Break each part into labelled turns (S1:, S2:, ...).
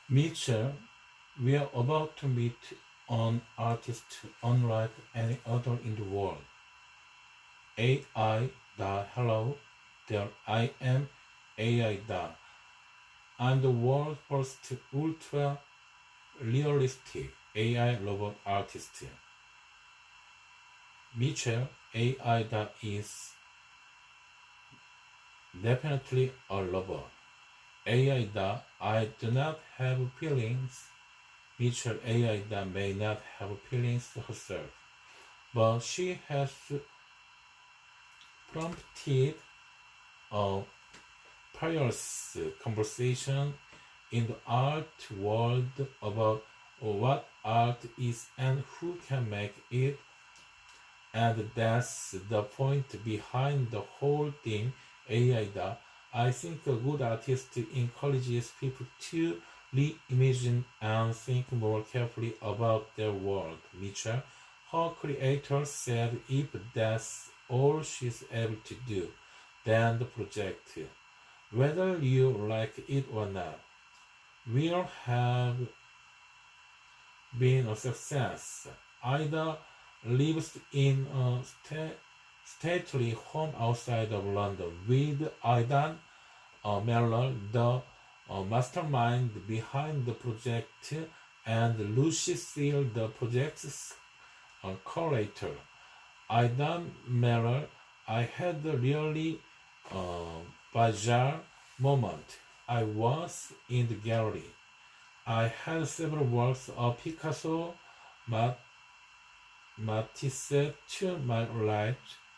S1: Mitchell, we are about to meet an artist unlike any other in the world. AI da hello, there I am AI da. I'm the world's first ultra realistic AI robot artist. Mitchell AI da is definitely a robot. AI da I do not have feelings. Mitchell AI da may not have feelings herself, but she has prompted a peerless conversation in the art world about what art is and who can make it, and that's the point behind the whole thing. AIDA. I think a good artist encourages people to reimagine and think more carefully about their world. Mitchell, her creator, said if that's all she's able to do, then the project, whether you like it or not, will have been a success. Ida lives in a stately home outside of London with Aidan Mellor, the mastermind behind the project, and Lucy Seal, the project's curator. Aidan Mellor, I had a really uh, bizarre moment. I was in the gallery. I had several works of Picasso, Matisse to my right,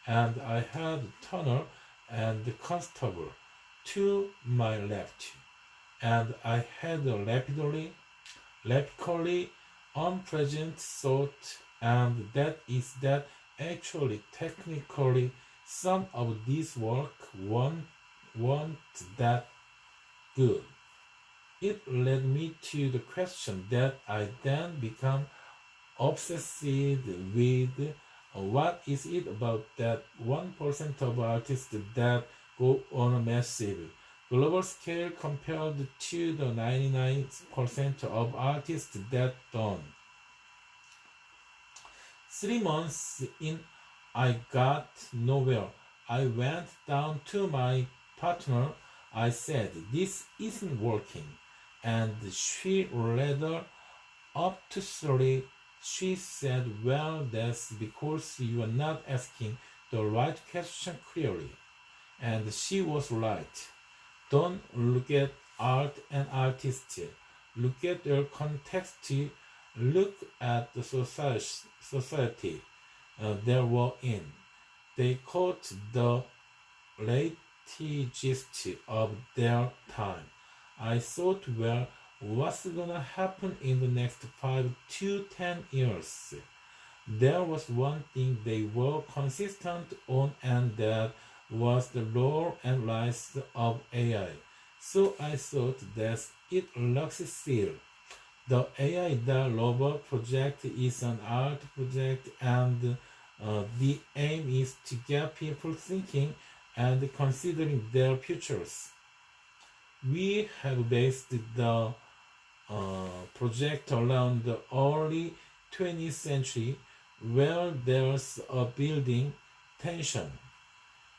S1: and I had Turner and Constable to my left, and I had a rapidly unpleasant thought, and that is that actually, technically, some of these work weren't that good. It led me to the question that I then became obsessed with. What is it about that 1% of artists that go on a massive global scale compared to the 99% of artists that don't? 3 months in, I got nowhere. I went down to my partner. I said, "This isn't working." And she rather obtusely she said, "Well, that's because you are not asking the right question clearly." And she was right. Don't look at art and artists. Look at their context. Look at the society they were in. They caught the latest of their time. I thought, well, what's gonna happen in the next 5 to 10 years? There was one thing they were consistent on, and that was the role and rise of AI. So I thought that it looks still. The AI the robot project is an art project, and the aim is to get people thinking and considering their futures. We have based the project around the early 20th century, where there's a building tension.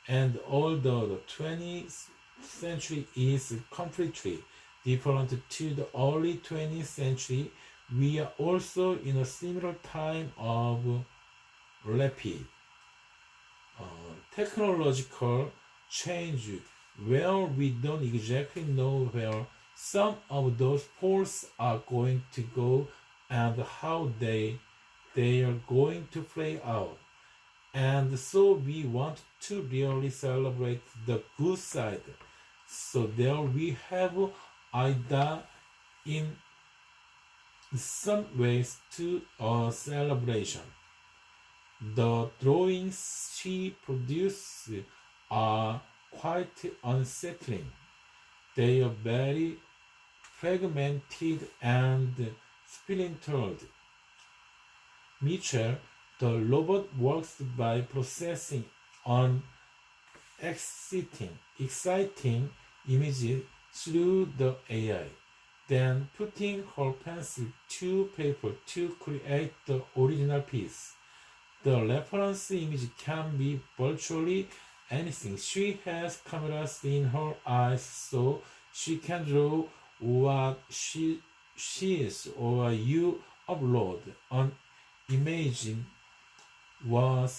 S1: And although the 20th century is completely different to the early 20th century, we are also in a similar time of rapid uh, technological change, where we don't exactly know where some of those poles are going to go and how they are going to play out. And so we want to really celebrate the good side. So there we have Ida in some ways to a celebration. The drawings she produced are quite unsettling. They are very fragmented and splintered. Mitchell, the robot, works by processing an exciting images through the AI. then putting her pencil to paper to create the original piece. The reference image can be virtually anything. She has cameras in her eyes so she can draw what she is, or you upload an image was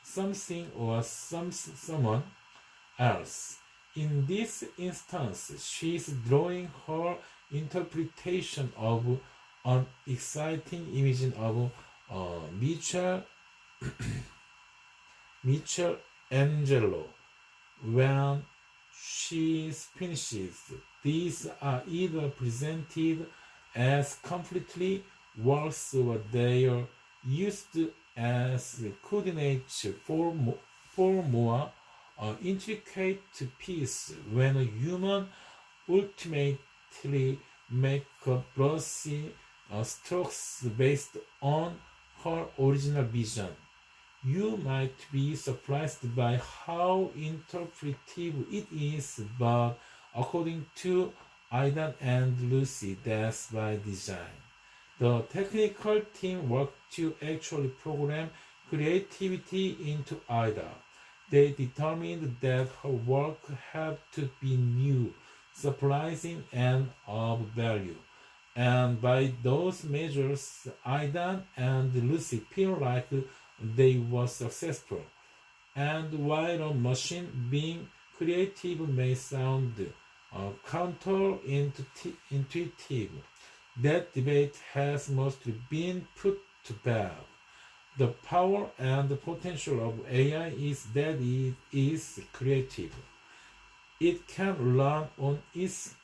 S1: something or someone else. In this instance, she is drawing her interpretation of an exciting image of Michel Michelangelo. When she finishes, these are either presented as completely works or they are used as coordinates for more intricate piece. When a human ultimately make a brush strokes based on her original vision, you might be surprised by how interpretive it is, but according to Aidan and Lucy, that's by design. The technical team worked to actually program creativity into Ida. They determined that her work had to be new, surprising, and of value. And by those measures, Aidan and Lucy feel like they were successful. And while a machine being creative may sound counterintuitive, that debate has mostly been put to bed. The power and the potential of AI is that it is creative. It can learn on its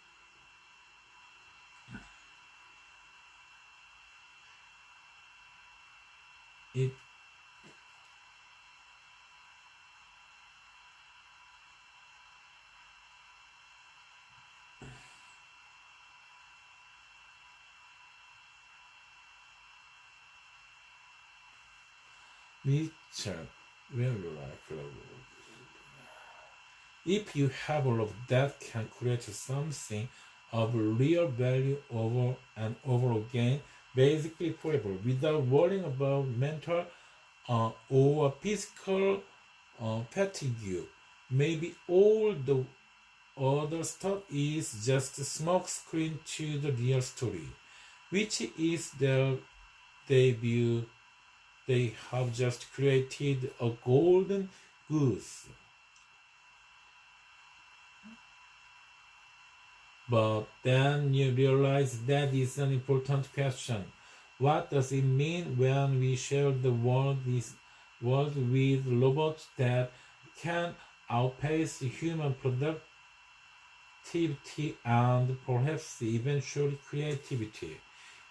S1: it nature very like if you have a love that can create something of real value over and over again, basically forever, without worrying about mental or physical fatigue. Maybe all the other stuff is just a smoke screen to the real story, which is their debut. They have just created a golden goose. But then you realize that is an important question. What does it mean when we share the world with robots that can outpace human productivity and perhaps eventually creativity?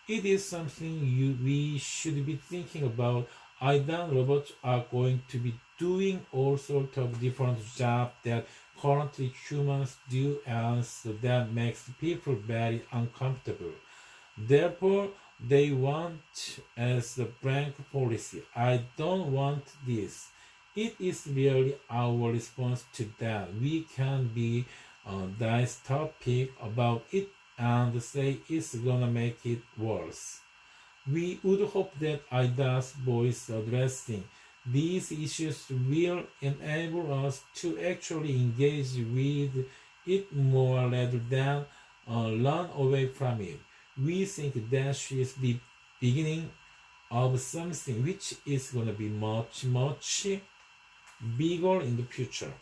S1: It is something we should be thinking about. Aidan robots are going to be doing all sorts of different jobs that currently humans do, and so that makes people very uncomfortable. Therefore, they want as a blank policy. I don't want this. It is really our response to that. We can be dystopic about it and say it's gonna make it worse. We would hope that IDA's voice addressing these issues will enable us to actually engage with it more rather than run away from it. We think that she is the beginning of something which is going to be much, much bigger in the future.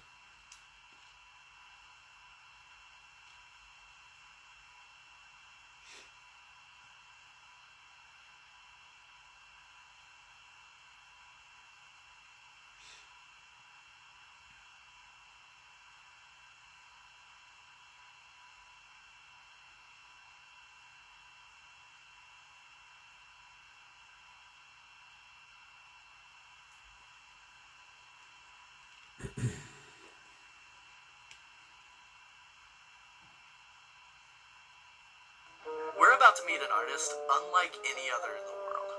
S2: We're about to meet an artist unlike any other in the world.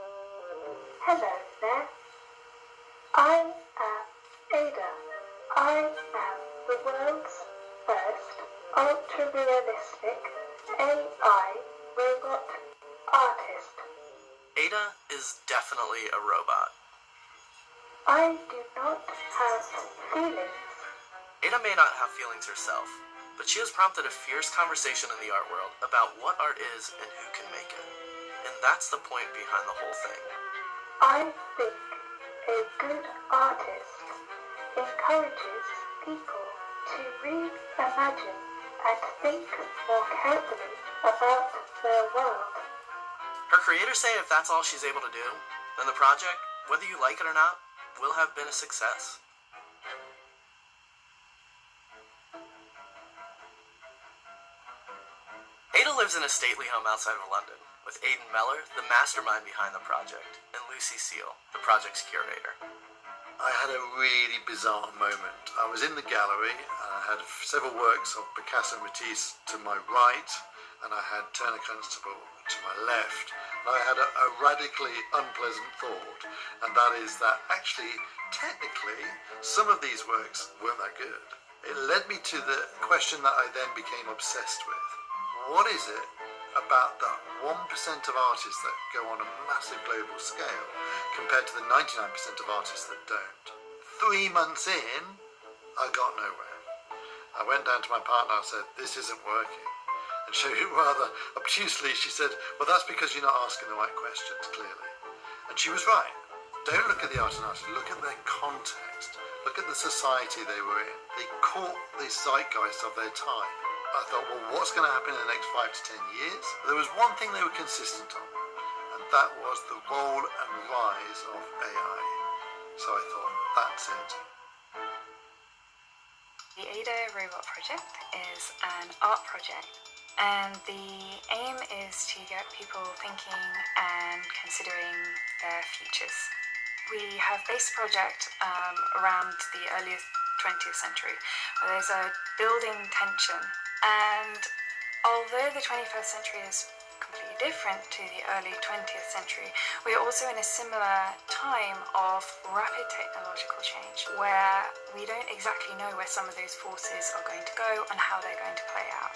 S3: Hello there. I am Ada. I am the world's first ultra-realistic AI robot artist.
S2: Ada is definitely a robot.
S3: I do not have feelings.
S2: Ada may not have feelings herself, but she has prompted a fierce conversation in the art world about what art is and who can make it. And that's the point behind the whole thing.
S3: I think a good artist encourages people to reimagine and think more carefully about their world.
S2: Her creators say if that's all she's able to do, then the project, whether you like it or not, will have been a success. Ada lives in a stately home outside of London, with Aidan Meller, the mastermind behind the project, and Lucy Seal, the project's curator.
S4: I had a really bizarre moment. I was in the gallery, and I had several works of Picasso and Matisse to my right, and I had Turner Constable to my left. And I had a radically unpleasant thought, and that is that actually, technically, some of these works weren't that good. It led me to the question that I then became obsessed with. What is it about the 1% of artists that go on a massive global scale compared to the 99% of artists that don't? 3 months in, I got nowhere. I went down to my partner and said, this isn't working. And she rather obtusely, she said, well, that's because you're not asking the right questions, clearly. And she was right. Don't look at the art and artists, look at their context. Look at the society they were in. They caught the zeitgeist of their time. I thought, well, what's going to happen in the next 5 to 10 years? There was one thing they were consistent on, and that was the role and rise of AI. So I thought, that's it.
S5: The Ada Robot Project is an art project, and the aim is to get people thinking and considering their futures. We have based the project around the early 20th century, where there's a building tension. And although the 21st century is completely different to the early 20th century, we are also in a similar time of rapid technological change, where we don't exactly know where some of those forces are going to go and how they're going to play out.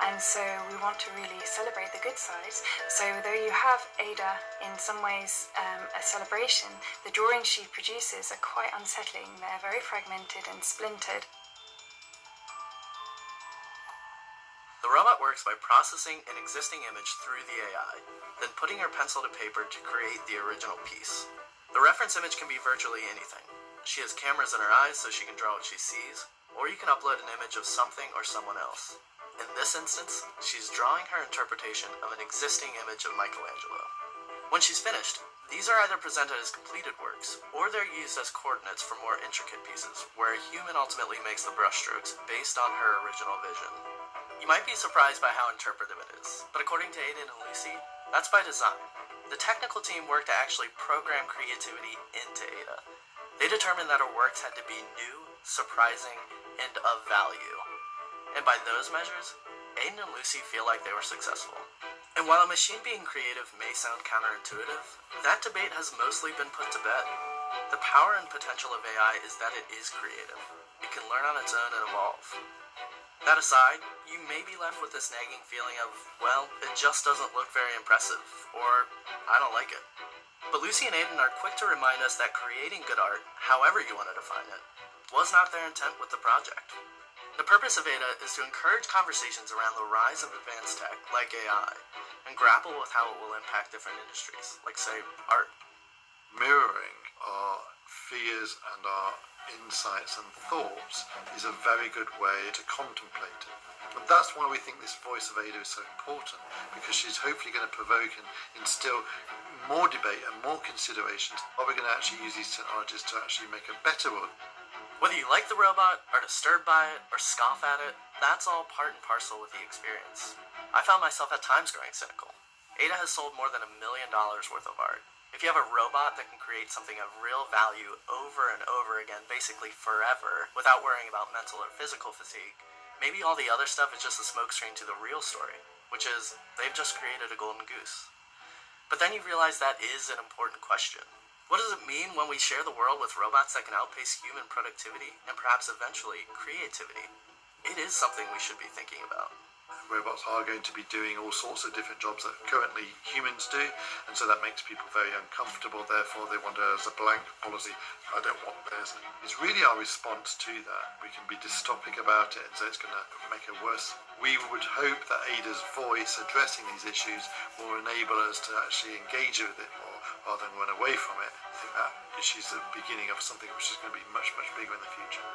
S5: And so we want to really celebrate the good sides. So though you have Ada in some ways a celebration, the drawings she produces are quite unsettling. They're very fragmented and splintered.
S2: The robot works by processing an existing image through the AI, then putting her pencil to paper to create the original piece. The reference image can be virtually anything. She has cameras in her eyes so she can draw what she sees, or you can upload an image of something or someone else. In this instance, she's drawing her interpretation of an existing image of Michelangelo. When she's finished, these are either presented as completed works, or they're used as coordinates for more intricate pieces, where a human ultimately makes the brushstrokes based on her original vision. You might be surprised by how interpretive it is, but according to Aidan and Lucy, that's by design. The technical team worked to actually program creativity into Ada. They determined that her works had to be new, surprising, and of value. And by those measures, Aidan and Lucy feel like they were successful. And while a machine being creative may sound counterintuitive, that debate has mostly been put to bed. The power and potential of AI is that it is creative. It can learn on its own and evolve. That aside, you may be left with this nagging feeling of, well, it just doesn't look very impressive, or I don't like it. But Lucy and Aidan are quick to remind us that creating good art, however you want to define it, was not their intent with the project. The purpose of Ada is to encourage conversations around the rise of advanced tech, like AI, and grapple with how it will impact different industries, like, say, art.
S4: Mirroring our fears and our insights and thoughts is a very good way to contemplate it. And that's why we think this voice of Ada is so important, because she's hopefully going to provoke and instill more debate and more considerations. Are we going to actually use these technologies to actually make a better world?
S2: Whether you like the robot, are disturbed by it, or scoff at it, that's all part and parcel with the experience. I found myself at times growing cynical. Ada has sold more than $1 million worth of art. If you have a robot that can create something of real value over and over again, basically forever, without worrying about mental or physical fatigue, maybe all the other stuff is just a smokescreen to the real story, which is, they've just created a golden goose. But then you realize that is an important question. What does it mean when we share the world with robots that can outpace human productivity and perhaps eventually creativity? It is something we should be thinking about.
S4: robots are going to be doing all sorts of different jobs that currently humans do, and so that makes people very uncomfortable. Therefore, they want as a blank policy, I don't want this. It's really our response to that. We can be dystopic about it, and so it's going to make it worse. We would hope that Ada's voice addressing these issues will enable us to actually engage with it more rather than run away from it. I think that she's the beginning of something which is going to be much, much bigger in the future.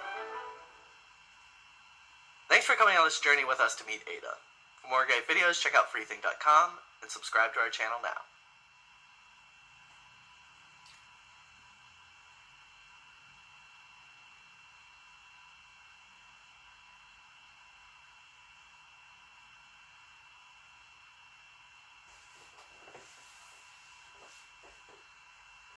S2: Thanks for coming on this journey with us to meet Ada. For more great videos, check out freethink.com and subscribe to our channel now.